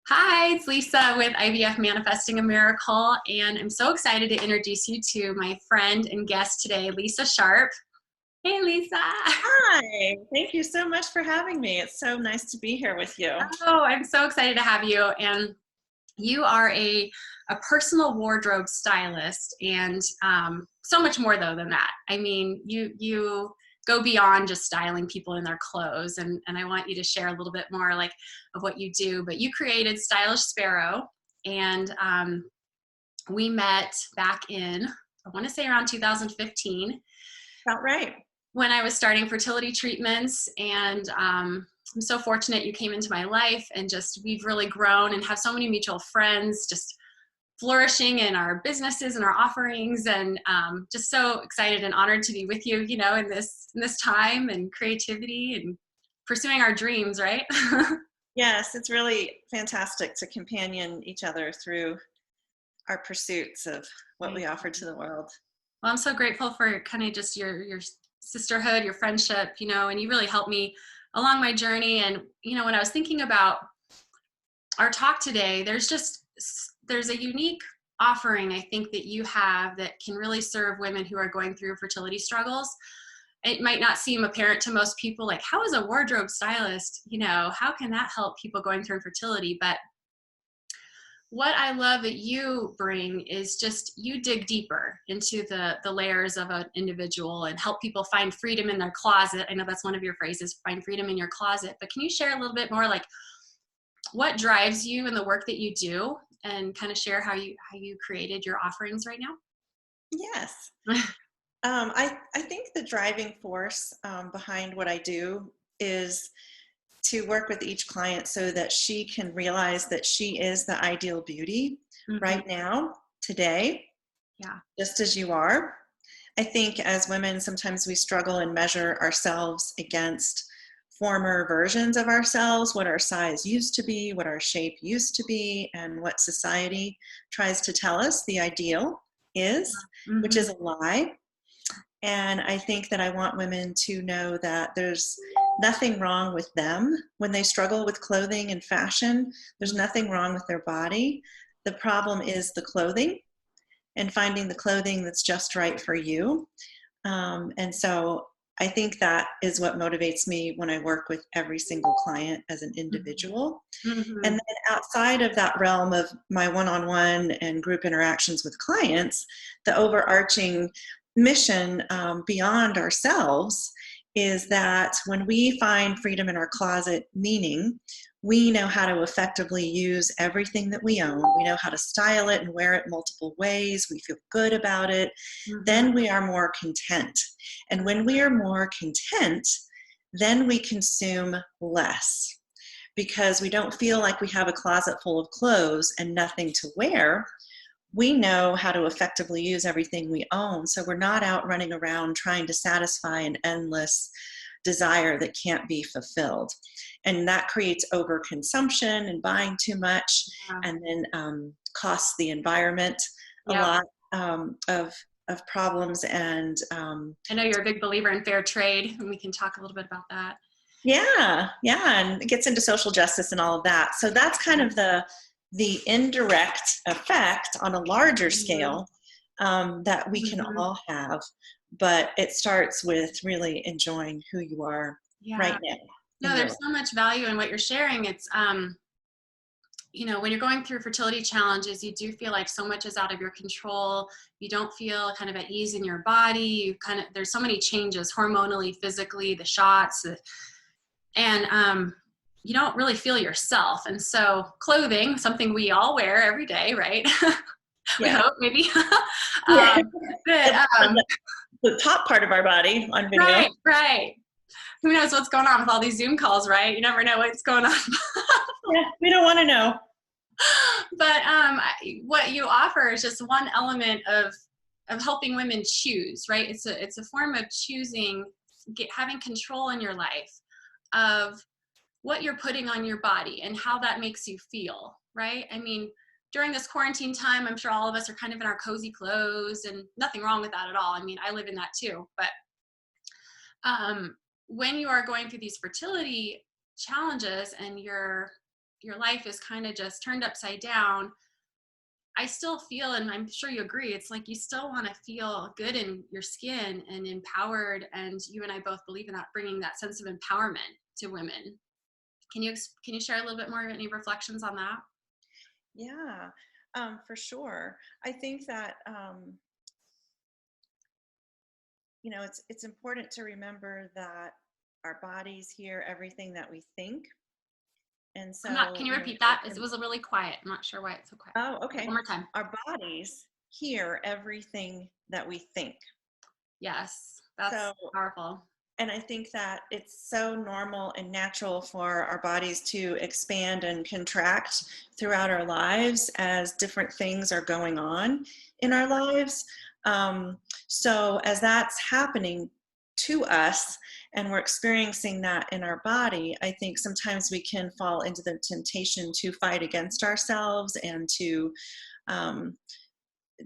Hi, it's Lisa with IVF Manifesting a Miracle, and I'm so excited to introduce you to my friend and guest today, Lisa Sharpe. Hey, Lisa. Hi, thank you so much for having me. It's so nice to be here with you. Oh, I'm so excited to have you. And you are a personal wardrobe stylist, and so much more though than that. I mean, you go beyond just styling people in their clothes, and I want you to share a little bit more like of what you do. But you created Stylish Sparrow, and we met back in, I want to say around 2015 About right. when I was starting fertility treatments. And I'm so fortunate you came into my life, and just we've really grown and have so many mutual friends, just flourishing in our businesses and our offerings, and just so excited and honored to be with you, in this time and creativity and pursuing our dreams, right? Yes, it's really fantastic to companion each other through our pursuits of what we offer to the world. Well, I'm so grateful for kind of just your sisterhood, your friendship, and you really helped me along my journey. And when I was thinking about our talk today, there's a unique offering I think that you have that can really serve women who are going through fertility struggles. It might not seem apparent to most people, like, how is a wardrobe stylist, how can that help people going through infertility? But what I love that you bring is just you dig deeper into the layers of an individual and help people find freedom in their closet. I know that's one of your phrases, find freedom in your closet. But can you share a little bit more, like, what drives you in the work that you do, and kind of share how you created your offerings right now? Yes. I think the driving force behind what I do is to work with each client so that she can realize that she is the ideal beauty Hmm. right now, today, Yeah. just as you are. I think as women, sometimes we struggle and measure ourselves against former versions of ourselves, what our size used to be, what our shape used to be, and what society tries to tell us the ideal is, which Hmm. is a lie. And I think that I want women to know that there's nothing wrong with them when they struggle with clothing and fashion. There's nothing wrong with their body. The problem is the clothing and finding the clothing that's just right for you. And so I think that is what motivates me when I work with every single client as an individual. And Hmm. then outside of that realm of my one-on-one and group interactions with clients, the overarching mission beyond ourselves is that when we find freedom in our closet, meaning we know how to effectively use everything that we own, we know how to style it and wear it multiple ways, we feel good about it, Hmm. then we are more content. And when we are more content, then we consume less because we don't feel like we have a closet full of clothes and nothing to wear. We know how to effectively use everything we own. So we're not out running around trying to satisfy an endless desire that can't be fulfilled. And that creates overconsumption and buying too much, Yeah. and then costs the environment a Yep. lot of problems. And I know you're a big believer in fair trade, and we can talk a little bit about that. yeah, and it gets into social justice and all of that. So that's kind of the indirect effect on a larger Hmm. scale that we can Hmm. all have. But it starts with really enjoying who you are Yeah. right now No, in your there's life. so much value in what you're sharing. It's when you're going through fertility challenges, you do feel like so much is out of your control. You don't feel kind of at ease in your body. There's so many changes hormonally, physically, the shots, and you don't really feel yourself. And so clothing, something we all wear every day, right? We Yeah. hope, maybe. Yeah. um, but, The top part of our body on video. right, right. Who knows what's going on with all these Zoom calls, right? You never know what's going on. Yeah, we don't want to know. But what you offer is just one element of helping women choose, right? It's a form of choosing, having control in your life of what you're putting on your body and how that makes you feel, right? I mean, during this quarantine time, I'm sure all of us are kind of in our cozy clothes, and nothing wrong with that at all. I mean, I live in that too. But um, when you are going through these fertility challenges and you're your life is kind of just turned upside down, I still feel, and I'm sure you agree, it's like you still want to feel good in your skin and empowered. And you and I both believe in that, bringing that sense of empowerment to women. Can you share a little bit more, any reflections on that? Yeah, for sure. I think that it's important to remember that our bodies hear everything that we think, and I'm not, so can you repeat it that? It can, was really quiet. I'm not sure why it's so quiet. oh, One okay. more time. Our bodies hear everything that we think. Yes, that's So, powerful. and I think that it's so normal and natural for our bodies to expand and contract throughout our lives as different things are going on in our lives. Um, so, as that's happening to us and we're experiencing that in our body, I think sometimes we can fall into the temptation to fight against ourselves and um,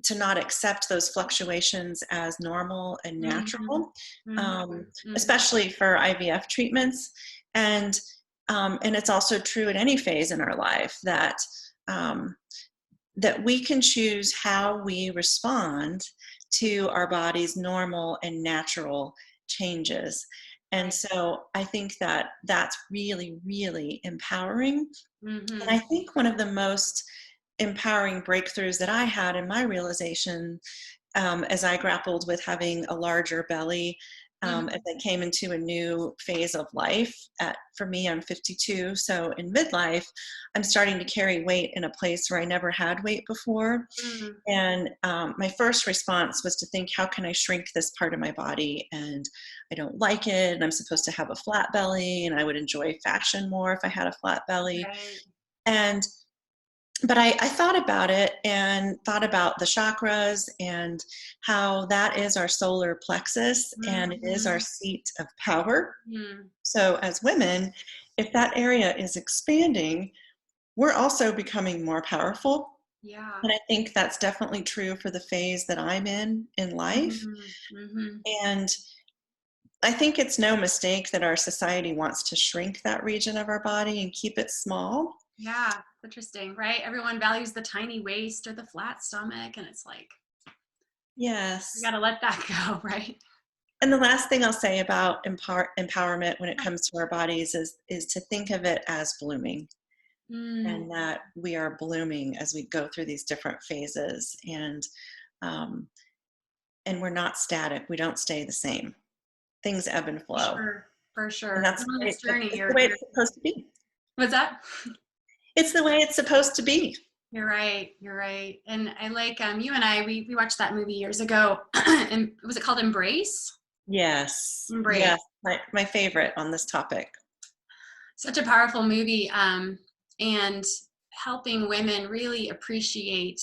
to not accept those fluctuations as normal and Mhm, natural, mhm, um, mhm. especially for IVF treatments. And and it's also true at any phase in our life that um, that we can choose how we respond to our body's normal and natural changes. And Right. so I think that that's really, really empowering. And I Mhm. think one of the most empowering breakthroughs that I had in my realization as I grappled with having a larger belly, as Mhm. I came into a new phase of life. For me, I'm 52, so in midlife, I'm starting to carry weight in a place where I never had weight before. Mm. And my first response was to think, how can I shrink this part of my body? And I don't like it. And I'm supposed to have a flat belly, and I would enjoy fashion more if I had a flat belly. Right. And but I thought about it and thought about the chakras and how that is our solar plexus and it is our Mhm. seat of power. Mm. So, as women, if that area is expanding, we're also becoming more powerful. Yeah. And I think that's definitely true for the phase that I'm in life. Mhm. Mhm. And I think it's no mistake that our society wants to shrink that region of our body and keep it small. Yeah, interesting, right? Everyone values the tiny waist or the flat stomach, and it's like, you Yes. gotta let that go, right? And the last thing I'll say about empowerment when it comes to our bodies is to think of it as blooming, Mm. and that we are blooming as we go through these different phases, um, and we're not static. We don't stay the same. Things ebb and For flow, sure, for and sure. that's And on the way this journey, it's the way it's supposed to be. what's that? It's the way it's supposed to be. You're right. You're right. And I like you and I we watched that movie years ago. And was it called Embrace? Yes, Embrace. yes, my favorite on this topic. Such a powerful movie. And helping women really appreciate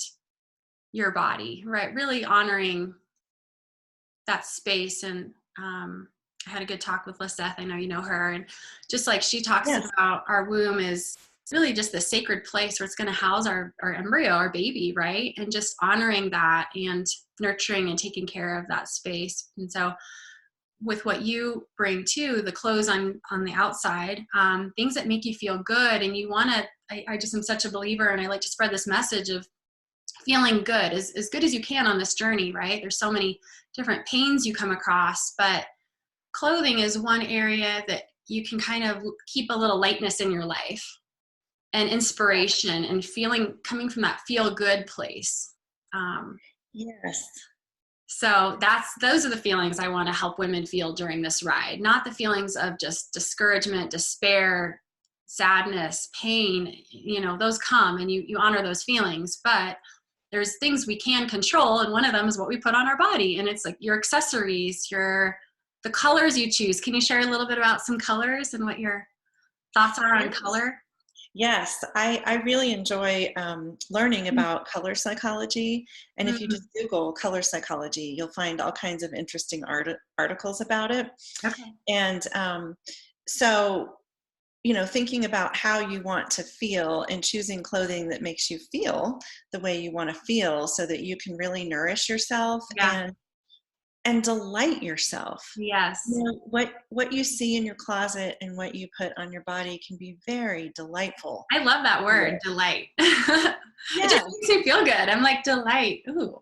your body, right? Really honoring that space. And I had a good talk with Lisette. I know you know her. And just like she talks Yes, about, our womb is really just the sacred place where it's going to house our embryo, our baby, right? And just honoring that and nurturing and taking care of that space. And so with what you bring to the clothes on the outside, things that make you feel good, and you want to, I just am such a believer, and I like to spread this message of feeling good, as good as you can on this journey, right? There's so many different pains you come across, but clothing is one area that you can kind of keep a little lightness in your life and inspiration and feeling, coming from that feel good place. Um, yes, so those are the feelings I want to help women feel during this ride, not the feelings of just discouragement, despair, sadness, pain. Those come, and you honor those feelings, but there's things we can control, and one of them is what we put on our body. And it's like your accessories, the colors you choose. Can you share a little bit about some colors and what your thoughts are on yes. color? Yes, I really enjoy learning about color psychology. And if you Mm, just Google color psychology, you'll find all kinds of interesting articles about it. okay. And so, thinking about how you want to feel and choosing clothing that makes you feel the way you want to feel so that you can really nourish yourself Yeah. and delight yourself. Yes. What you see in your closet and what you put on your body can be very delightful. I love that word, delight. It just Yeah. makes me feel good. I'm like, delight. Ooh.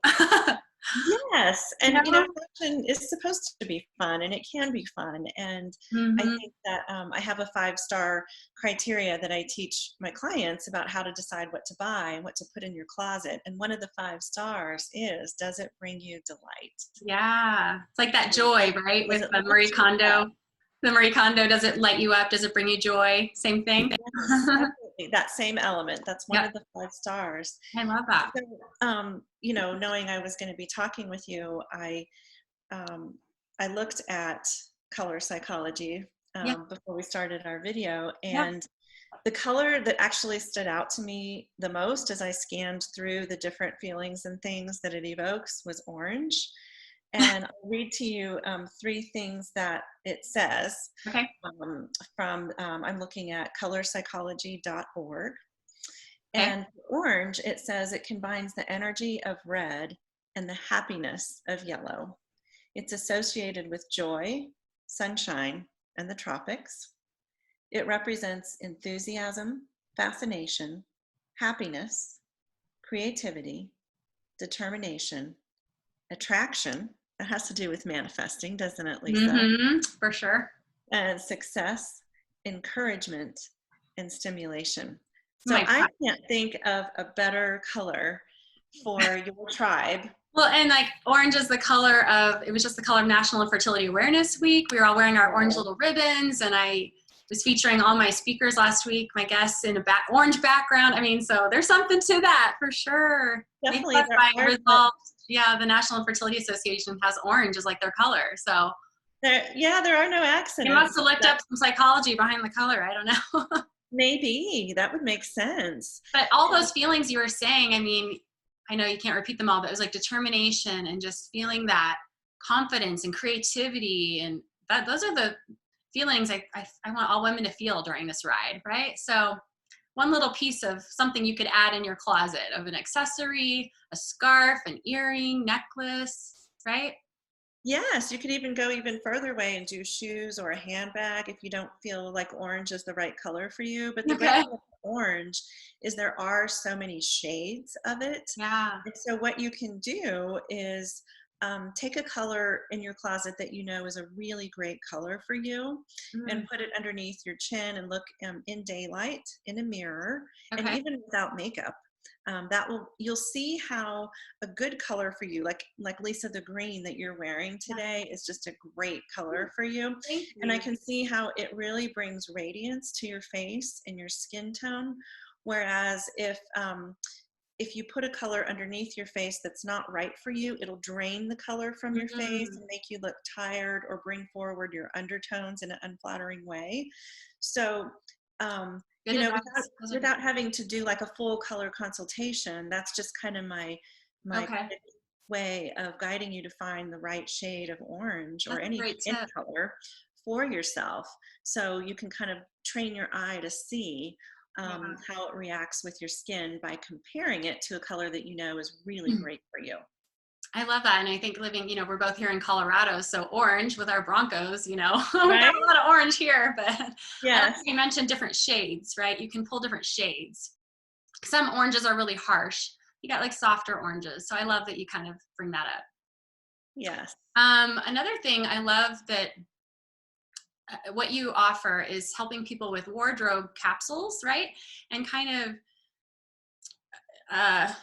Yes, You and know? fashion is supposed to be fun, and it can be fun. And I Mhm. think that I have a 5-star criteria that I teach my clients about how to decide what to buy and what to put in your closet. And one of the 5 stars is, does it bring you delight? Yeah. It's like that joy, right? Does With it the lift Marie you up? Kondo. The Marie Kondo, does it light you up? Does it bring you joy? Same thing. Yes, absolutely. That same element. That's one Yep. of the 5 stars. I love that. So, knowing I was going to be talking with you, um, I looked at color psychology Yeah. before we started our video, Yep. and the color that actually stood out to me the most as I scanned through the different feelings and things that it evokes was orange. And I'll read to you 3 things that it says Okay. I'm looking at colorpsychology.org. Okay. And orange, it says it combines the energy of red and the happiness of yellow. It's associated with joy, sunshine, and the tropics. It represents enthusiasm, fascination, happiness, creativity, determination, attraction. That has to do with manifesting, doesn't it, Lisa? Mm-hmm. For sure. And success, encouragement, and stimulation. Oh So my I God. can't think of a better color for your tribe. Well, and like orange is the color of, it was just the color of National Infertility Awareness Week. We were all wearing our orange little ribbons, and I was featuring all my speakers last week, my guests in a orange background. I mean, so there's something to that for sure. Maybe Definitely, that's there why are Resolve, yeah, the National Infertility Association has orange as like their color. So there are no they must accidents. have looked up some psychology behind the color. I don't know. Maybe that would make sense. But all those feelings you were saying, I mean, I know you can't repeat them all, but it was like determination and just feeling that confidence and creativity. And that those are the feelings I want all women to feel during this ride, right? So one little piece of something you could add in your closet of an accessory, a scarf, an earring, necklace, right? Yes, you could even go even further away and do shoes or a handbag if you don't feel like orange is the right color for you. But the great Okay. thing about orange is there are so many shades of it. Yeah. And so what you can do is take a color in your closet that you know is a really great color for you and Mm, put it underneath your chin and look in daylight in a mirror and okay. even without makeup. You'll see how a good color for you, like Lisa, the green that you're wearing Yeah. today is just a great color for you. Thank And I you. can see how it really brings radiance to your face and your skin tone. Whereas if you put a color underneath your face that's not right for you, it'll drain the color from your face Mm, and make you look tired or bring forward your undertones in an unflattering way. So, good advice. without Those are without having to do like a full color consultation, that's just kind of my okay. quick way of guiding you to find the right shade of orange or That's a great any tip. color for yourself, so you can kind of train your eye to see Yeah. how it reacts with your skin by comparing it to a color that you know is really great for you. I love that. And I think living, we're both here in Colorado, so orange with our Broncos, we've got Right? a lot of orange here, but I like Yes. that you mentioned different shades, right? You can pull different shades. Some oranges are really harsh. You got like softer oranges. So I love that you kind of bring that up. Yes. Another thing I love that what you offer is helping people with wardrobe capsules, right? And kind of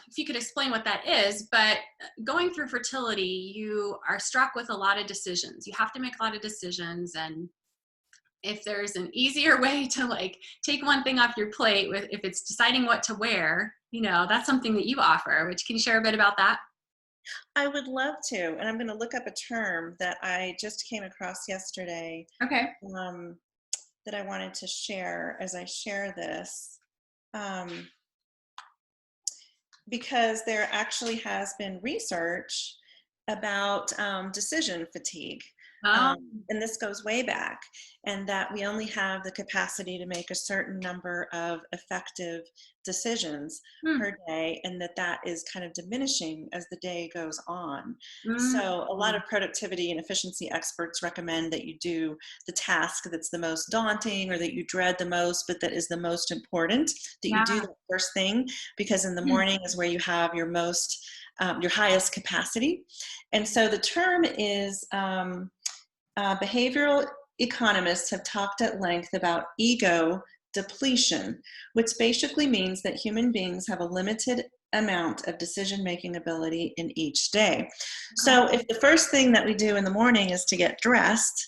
if you could explain what that is, but going through fertility, you are struck with a lot of decisions. You have to make a lot of decisions. And if there's an easier way to like take one thing off your plate with, if it's deciding what to wear, that's something that you offer, which can you share a bit about that? I would love to. And I'm going to look up a term that I just came across yesterday Okay. um, that I wanted to share as I share this. Um, because there actually has been research about decision fatigue. Um, And this goes way back. and that we only have the capacity to make a certain number of effective decisions Mm. per day, and that is kind of diminishing as the day goes on. Mm. So a lot of productivity and efficiency experts recommend that you do the task that's the most daunting or that you dread the most, but that is the most important, that you do Yeah. the first thing, because in the Mm. morning is where you have your highest capacity. And so the term is behavioral economists have talked at length about ego depletion, which basically means that human beings have a limited amount of decision-making ability in each day. Okay. So if the first thing that we do in the morning is to get dressed,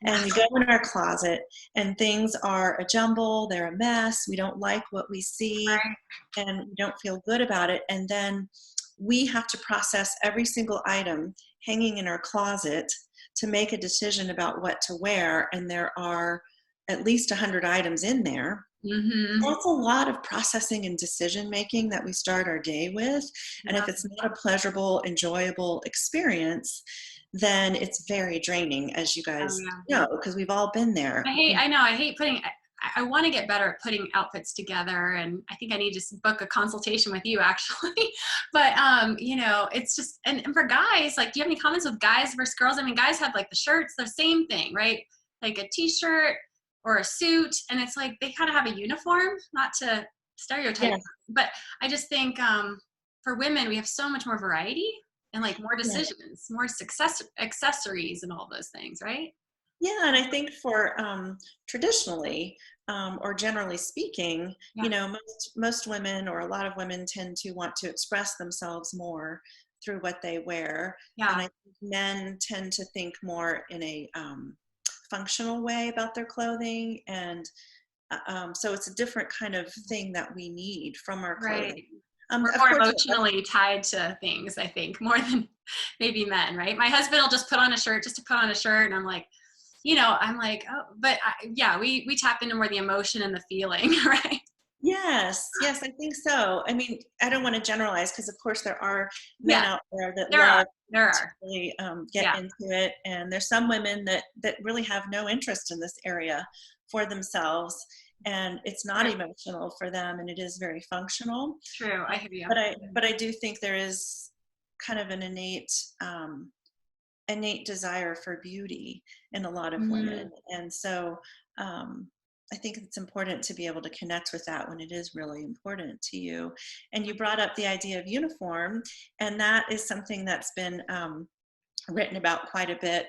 and we Yes. go in our closet and things are a jumble, they're a mess, we don't like what we see, Right. and we don't feel good about it, and then we have to process every single item hanging in our closet to make a decision about what to wear, and there are at least 100 items in there. Mm-hmm. That's a lot of processing and decision making that we start our day with. And Yeah. if it's not a pleasurable, enjoyable experience, then it's very draining, as you Oh, guys yeah. know, because we've all been there. I hate putting, I want to get better at putting outfits together. And I think I need to book a consultation with you actually. But, it's just, and for guys, like, do you have any comments with guys versus girls? I mean, guys have like the shirts, the same thing, right? Like a t-shirt or a suit. And it's like, they kind of have a uniform, not to stereotype, Yes, but I just think, for women, we have so much more variety and like more yes. decisions, more success accessories and all those things, right? Yeah, and I think for traditionally, or generally speaking, Yeah. most women or a lot of women tend to want to express themselves more through what they wear, and Yeah. I think men tend to think more in a functional way about their clothing, and so it's a different kind of thing that we need from our Right. clothing. We're Of more course, emotionally tied to things, I think, more than maybe men, right? My husband will just put on a shirt just to put on a shirt, and I'm like, oh, but yeah, we tap into more the emotion and the feeling, right? yes, yes, I think so. I mean, I don't want to generalize because, of course, there are men Yeah, out there that there are, love there to are, really get yeah, into it, and there's some women that really have no interest in this area for themselves, and it's not right, emotional for them, and it is very functional. true. I hear you. But I do think there is kind of an innate desire for beauty in a lot of Mhm. women. And so I think it's important to be able to connect with that when it is really important to you. And you brought up the idea of uniform, and that is something that's been written about quite a bit,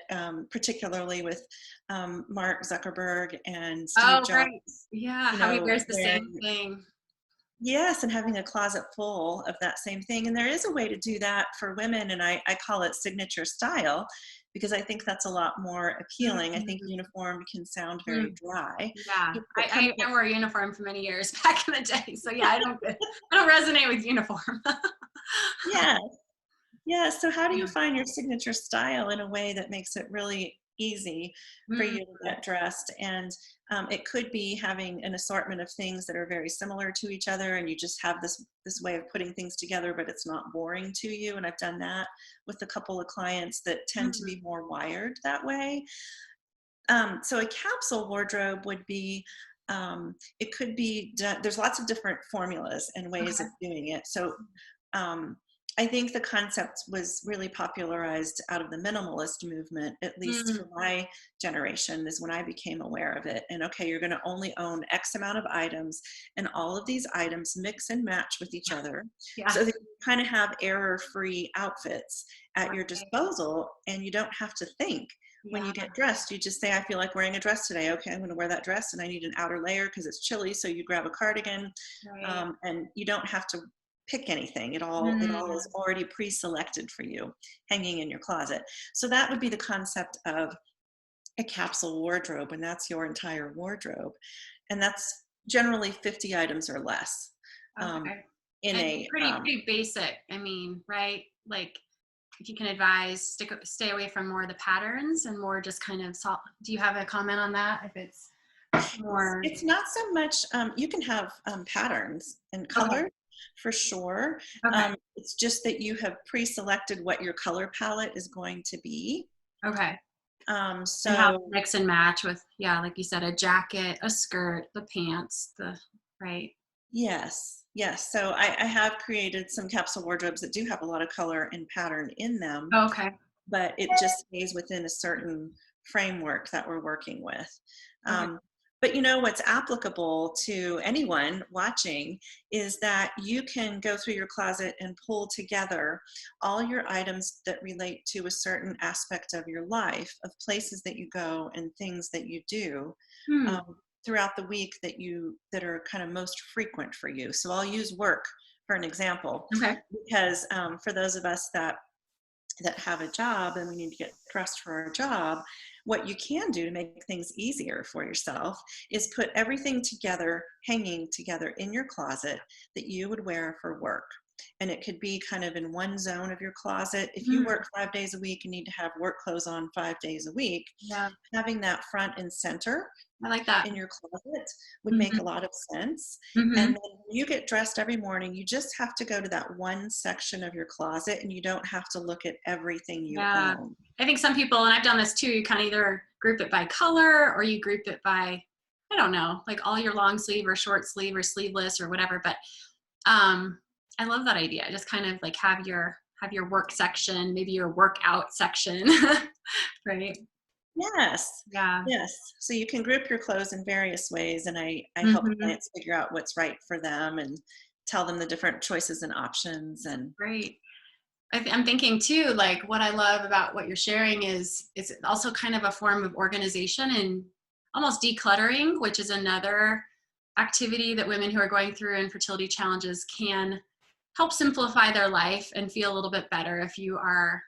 particularly with Mark Zuckerberg and Steve Oh, right. Jobs, Yeah, how he wears the same wearing, thing. yes, and having a closet full of that same thing. And there is a way to do that for women, and I call it signature style because I think that's a lot more appealing. I think Mhm. uniform can sound very Mm. dry. Yeah, People that come I wore a uniform for many years back in the day, so yeah, I don't resonate with uniform. yeah, yeah. So how do you Yeah. find your signature style in a way that makes it really easy for Mm. you to get dressed? And it could be having an assortment of things that are very similar to each other, and you just have this way of putting things together, but it's not boring to you. And I've done that with a couple of clients that tend to Mhm. be more wired that way. So a capsule wardrobe would be, it could be done, there's lots of different formulas and ways of Okay. doing it. So um, I think the concept was really popularized out of the minimalist movement, at least Mm. for my generation, is when I became aware of it. And okay, you're going to only own X amount of items, and all of these items mix and match with each other Yeah. so that you kind of have error-free outfits at your Right. disposal, and you don't have to think when Yeah. you get dressed. You just say, I feel like wearing a dress today. Okay, I'm going to wear that dress, and I need an outer layer because it's chilly. So you grab a cardigan, Right. and you don't have to pick anything. It all is Mm. already pre-selected for you, hanging in your closet. So that would be the concept of a capsule wardrobe, and that's your entire wardrobe, and that's generally 50 items or less. Um, Okay. in And a pretty basic, I mean, right? Like, if you can advise, stay away from more of the patterns and more just kind of do you have a comment on that? If it's more, It's not so much, you can have patterns and okay, color for sure. okay, It's just that you have pre-selected what your color palette is going to be. okay. And how to So mix and match with, yeah, like you said, a jacket, a skirt, the pants, right. yes, yes. So I have created some capsule wardrobes that do have a lot of color and pattern in them, Okay. but it just stays within a certain framework that we're working with. Okay. But you know what's applicable to anyone watching is that you can go through your closet and pull together all your items that relate to a certain aspect of your life, of places that you go and things that you do Hmm. um, throughout the week that are kind of most frequent for you. So I'll use work for an example, Okay. because for those of us that have a job and we need to get dressed for our job, what you can do to make things easier for yourself is put everything together, hanging together in your closet that you would wear for work. And it could be kind of in one zone of your closet. If you Hmm. work 5 days a week and need to have work clothes on 5 days a week, Yeah, having that front and center I like that. in your closet would make a Hmm. lot of sense. And Hmm. then when you get dressed every morning, you just have to go to that one section of your closet and you don't have to look at everything you Yeah. own. I think some people, and I've done this too, you kind of either group it by color or you group it by, I don't know, like all your long sleeve or short sleeve or sleeveless or whatever. But I love that idea. Just kind of like have your work section, maybe your workout section. Right. Yes. Yeah. Yes. So you can group your clothes in various ways, and I help Hmm. clients figure out what's right for them and tell them the different choices and options. And Great. I'm thinking too, like what I love about what you're sharing is it's also kind of a form of organization and almost decluttering, which is another activity that women who are going through infertility challenges can help simplify their life and feel a little bit better if you are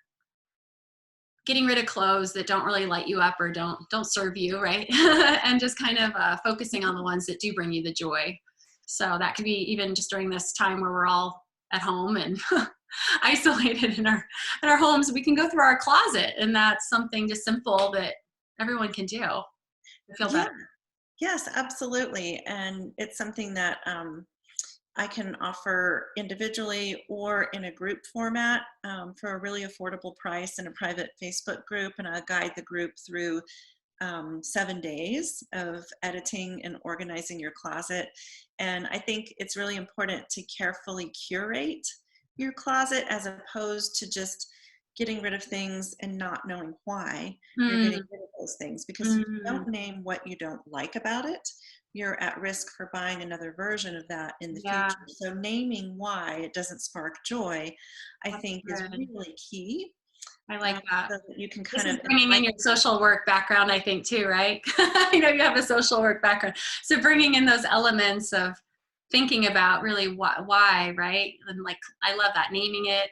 getting rid of clothes that don't really light you up or don't serve you, right? And just kind of focusing on the ones that do bring you the joy. So that could be even just during this time where we're all at home and isolated in our homes. We can go through our closet, and that's something just simple that everyone can do to feel yeah, better. yes, absolutely. And it's something that I can offer individually or in a group format for a really affordable price in a private Facebook group. And I'll guide the group through 7 days of editing and organizing your closet. And I think it's really important to carefully curate your closet as opposed to just getting rid of things and not knowing why you're getting Mm, rid of those things. Because if you mm, don't name what you don't like about it, you're at risk for buying another version of that in the yeah, future. So naming why it doesn't spark joy, I that's think, is good. really key, I like that. so that you can This kind is of bringing in invite. your social work background, I think, too, right? You know, you have a social work background. So bringing in those elements of thinking about really why, right? And like, I love that, naming it,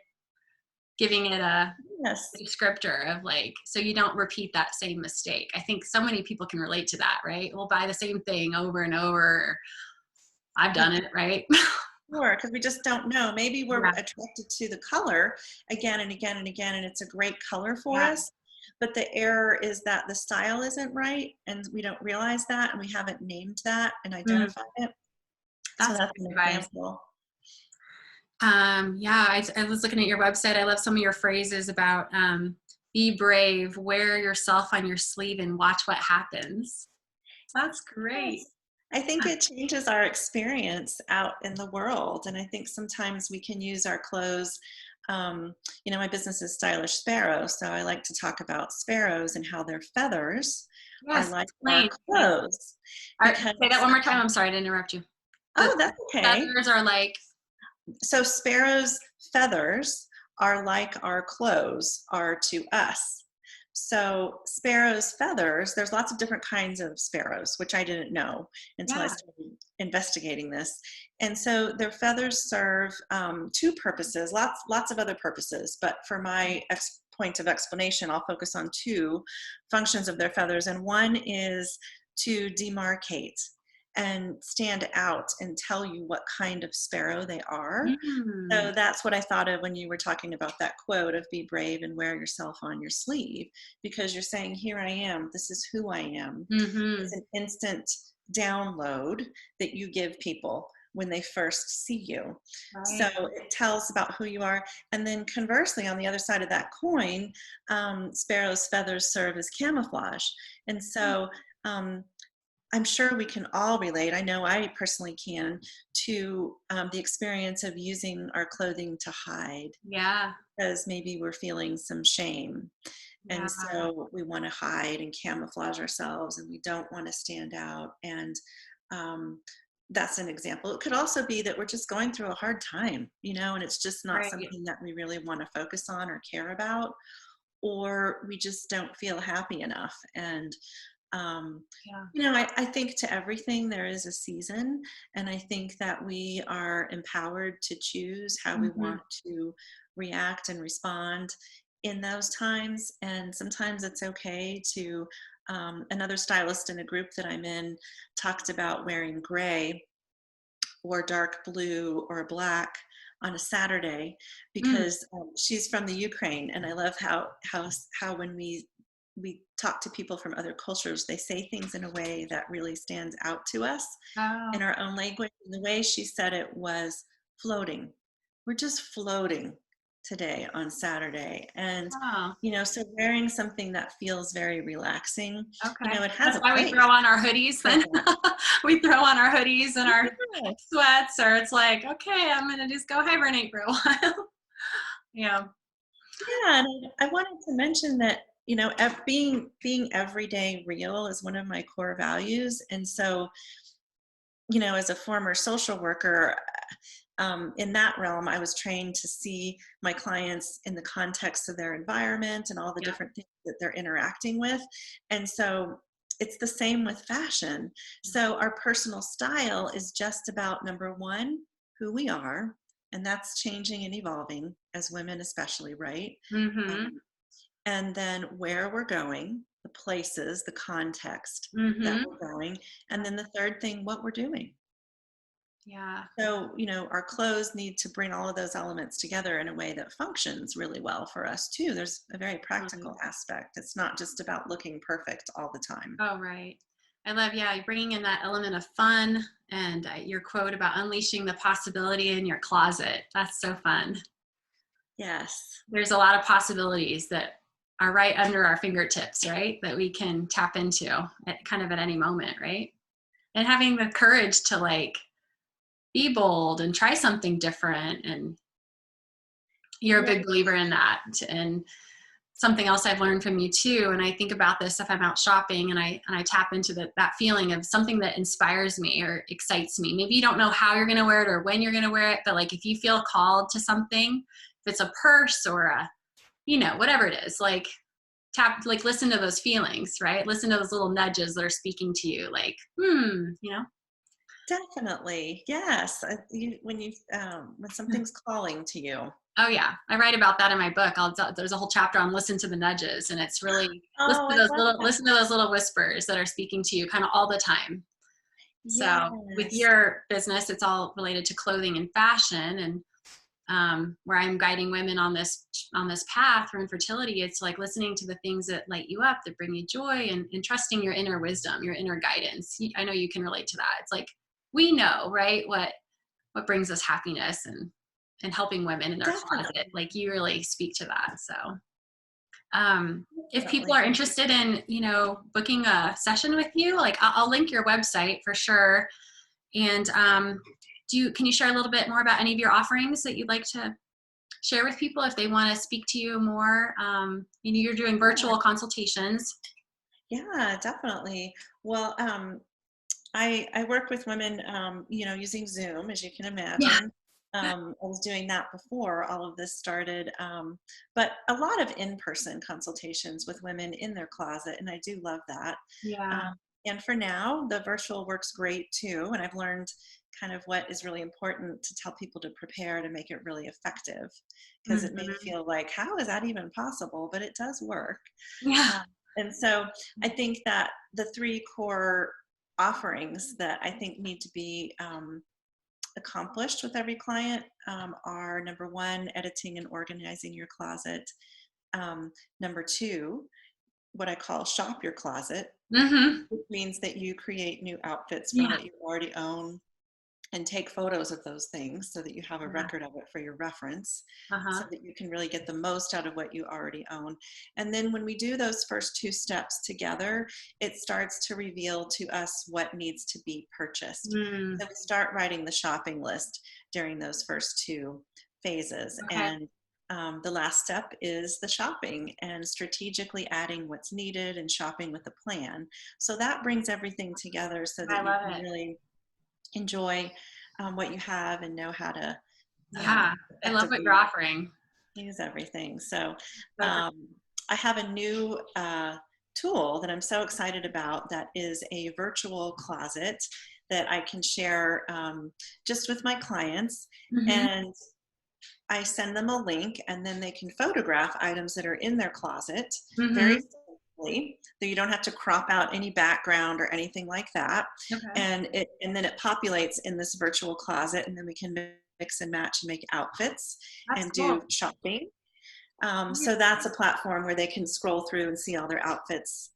giving it a Yes. descriptor of like, so you don't repeat that same mistake. I think so many people can relate to that, right? We'll buy the same thing over and over. I've done it, right? Sure, because we just don't know. Maybe we're Yeah, attracted to the color again and again and again, and it's a great color for yeah, us. But the error is that the style isn't right, and we don't realize that, and we haven't named that and mm, identified it. So that's that's good an advice. example. Yeah, I was looking at your website. I love some of your phrases about be brave, wear yourself on your sleeve, and watch what happens. That's great. Yes. I think it changes our experience out in the world. And I think sometimes we can use our clothes. My business is Stylish Sparrow. So I like to talk about sparrows and how their feathers are Yes, like our explain. Explain. clothes. All right, say that Because, one more time. I'm sorry to interrupt you. The oh, that's okay. feathers are like, So sparrows' feathers are like our clothes are to us. So sparrows' feathers, there's lots of different kinds of sparrows, which I didn't know until I yeah. started investigating this. And so their feathers serve two purposes, lots of other purposes, but for my point of explanation, I'll focus on two functions of their feathers. And one is to demarcate and stand out and tell you what kind of sparrow they are. Mm, So that's what I thought of when you were talking about that quote of be brave and wear yourself on your sleeve, because you're saying, here I am, this is who I am. mm-hmm. It's an instant download that you give people when they first see you. So Right. it tells about who you are. And then conversely, on the other side of that coin, sparrow's feathers serve as camouflage. And so I'm sure we can all relate, I know I personally can, to the experience of using our clothing to hide Yeah. because maybe we're feeling some shame. Yeah. And so we want to hide and camouflage ourselves and we don't want to stand out. And um, that's an example. It could also be that we're just going through a hard time, and it's just not Right. something that we really want to focus on or care about, or we just don't feel happy enough. And um, Yeah. I think to everything there is a season, and I think that we are empowered to choose how we Hmm. want to react and respond in those times. And sometimes it's okay to, another stylist in a group that I'm in talked about wearing gray or dark blue or black on a Saturday Mm. because she's from the Ukraine, and I love how when we talk to people from other cultures, they say things in a way that really stands out to us in Oh. our own language. And the way she said it was floating. We're just floating today on Saturday. And, Oh. so wearing something that feels very relaxing, Okay. it has That's a why we throw place on our hoodies for then. that. We throw on our hoodies and our Yes. sweats, or it's like, okay, I'm gonna just go hibernate for a while. Yeah. Yeah, and I wanted to mention that, being everyday real is one of my core values. And so, as a former social worker, in that realm, I was trained to see my clients in the context of their environment and all the Yeah. different things that they're interacting with. And so it's the same with fashion. So our personal style is just about, number one, who we are, and that's changing and evolving as women, especially, right? Mm-hmm. Um, and then where we're going, the places, the context that Mm-hmm. we're going, and then the third thing, what we're doing. Yeah. So, our clothes need to bring all of those elements together in a way that functions really well for us too. There's a very Totally. practical aspect. It's not just about looking perfect all the time. Oh, right. I love, yeah, bringing in that element of fun and your quote about unleashing the possibility in your closet. That's so fun. Yes, There's a lot of possibilities that are right under our fingertips, right? That we can tap into at kind of at any moment, right? And having the courage to like be bold and try something different. And you're a yeah, big believer in that. And something else I've learned from you too, and I think about this if I'm out shopping and I tap into that feeling of something that inspires me or excites me. Maybe you don't know how you're going to wear it or when you're going to wear it, but like if you feel called to something, if it's a purse or a, whatever it is, like listen to those feelings, right? Listen to those little nudges that are speaking to you, like, definitely. Yes. When something's calling to you. Oh yeah, I write about that in my book. There's a whole chapter on listen to the nudges, and it's really Oh, I love that. listen to those little whispers that are speaking to you kind of all the time. So with Yes, your business, it's all related to clothing and fashion, and where I'm guiding women on this path for infertility, it's like listening to the things that light you up, that bring you joy, and trusting your inner wisdom, your inner guidance. I know you can relate to that. It's like we know, right, what brings us happiness and helping women in our closet. definitely. Like you really speak to that. So if people Definitely. are interested in, booking a session with you, like I'll link your website for sure. And can you share a little bit more about any of your offerings that you'd like to share with people if they want to speak to you more? You're doing virtual consultations. Yeah, definitely. Well, I work with women, using Zoom, as you can Yeah. imagine. I was doing that before all of this started, but a lot of in-person consultations with women in their closet, and I do love that. Yeah. Um, and for now, the virtual works great too, and I've learned kind of what is really important to tell people to prepare to make it really effective, because it may Hmm. feel like, how is that even possible? But it does work. Yeah. And so I think that the three core offerings that I think need to be accomplished with every client are, number one, editing and organizing your closet. Number two, what I call shop your closet, Hmm. which means that you create new outfits from Yeah. what you already own and take photos of those things so that you have a Yeah. record of it for your reference, so Uh-huh. that you can really get the most out of what you already own. And then when we do those first two steps together, it starts to reveal to us what needs to be purchased. Mm, So we start writing the shopping list during those first two phases. okay. And the last step is the shopping and strategically adding what's needed and shopping with a plan. So that brings everything together so I that you love can it. really enjoy what you have and know how to Yeah. I love what you're effectively offering. use everything. So So I have a new tool that I'm so excited about that is a virtual closet that I can share just with my clients. mhm. And I send them a link and then they can photograph items that are in their closet very Mhm. simply. So you don't have to crop out any background or anything like that. Okay. And then it populates in this virtual closet, and then we can mix and match and make outfits That's and cool. do shopping. Yeah. So that's a platform where they can scroll through and see all their outfits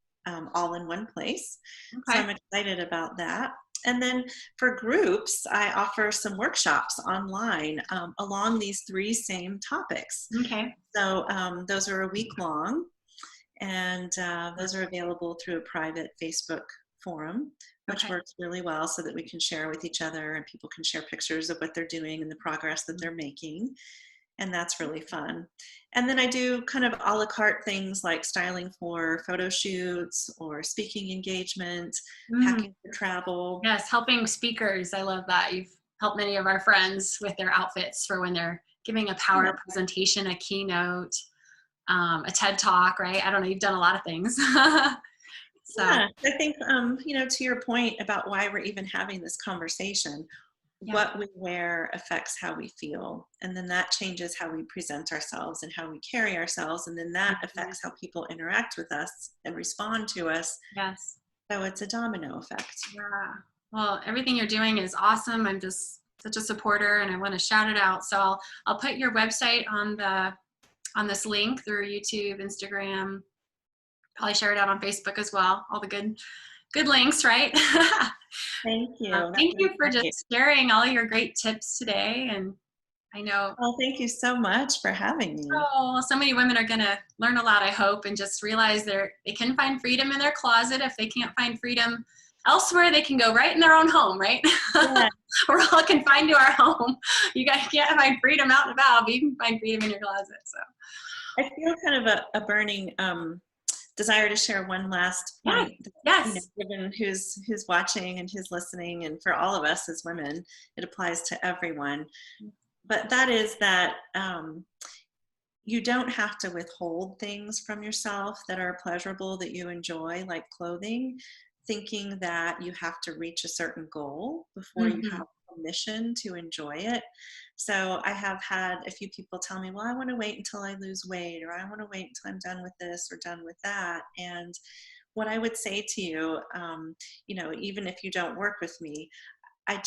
all in one place. So Okay. I'm excited about that. And then for groups, I offer some workshops online along these three same topics. Okay. So those are a week long, and those are available through a private Facebook forum, which Okay. works really well so that we can share with each other and people can share pictures of what they're doing and the progress that they're making. And that's really fun. And then I do kind of a la carte things like styling for photo shoots or speaking engagement, Mm, packing for travel. yes, helping speakers. I love that. You've helped many of our friends with their outfits for when they're giving a Yeah, power presentation, a keynote, a TED talk, right? I don't know. You've done a lot of things. So, yeah. I think, to your point about why we're even having this conversation, yeah. what we wear affects how we feel. And then that changes how we present ourselves and how we carry ourselves. And then that Mhm. affects how people interact with us and respond to us. Yes. So it's a domino effect. Yeah. Well, everything you're doing is awesome. I'm just such a supporter and I want to shout it out. So I'll put your website on this link through YouTube, Instagram, probably share it out on Facebook as well. All the good links, right? Thank you. That Thank would you be for great. just sharing all your great tips today. And I know, Well, thank you so much for having me. oh, so many women are going to learn a lot, I hope, and just realize they can find freedom in their closet. If they can't find freedom elsewhere, they can go right in their own home, right? Yeah, We're all confined to our home. You guys can't find freedom out and about, but you can find freedom in your closet. So, I feel kind of a burning desire to share one last yes, point. yes, Given who's watching and who's listening, and for all of us as women, it applies to everyone. But that is that you don't have to withhold things from yourself that are pleasurable that you enjoy, like clothing, thinking that you have to reach a certain goal before you hmm have permission to enjoy it. So I have had a few people tell me, well, I want to wait until I lose weight, or I want to wait until I'm done with this or done with that. And what I would say to you, even if you don't work with me, I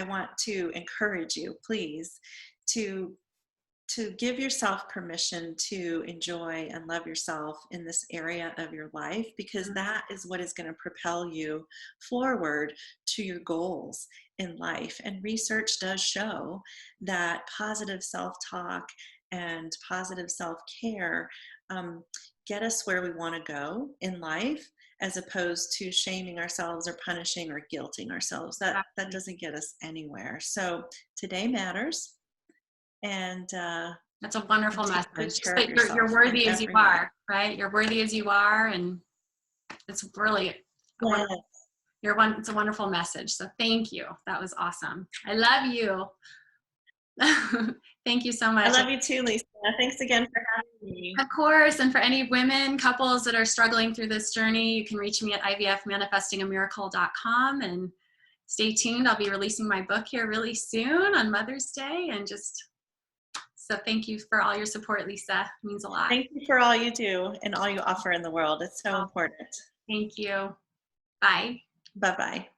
want to encourage you, please, to give yourself permission to enjoy and love yourself in this area of your life, because that is what is going to propel you forward to your goals in life. And research does show that positive self-talk and positive self-care get us where we want to go in life, as opposed to shaming ourselves or punishing or guilting ourselves. That exactly. doesn't get us anywhere. So today matters, and That's a wonderful take good message. Just care of that you're yourself in worthy as you every way. are, right? You're worthy as you are, and it's really a Yeah. wonderful. It's a wonderful message. So thank you. That was awesome. I love you. Thank you so I much. love you too, Lisa. Thanks again for having me. Of course, and for any women, couples that are struggling through this journey, you can reach me at ivfmanifestingamiracle.com, and stay tuned. I'll be releasing my book here really soon on Mother's Day, and so thank you for all your support, Lisa. It means a lot. Thank you for all you do and all you offer in the world. It's so Oh, important. thank you. Bye. Bye-bye.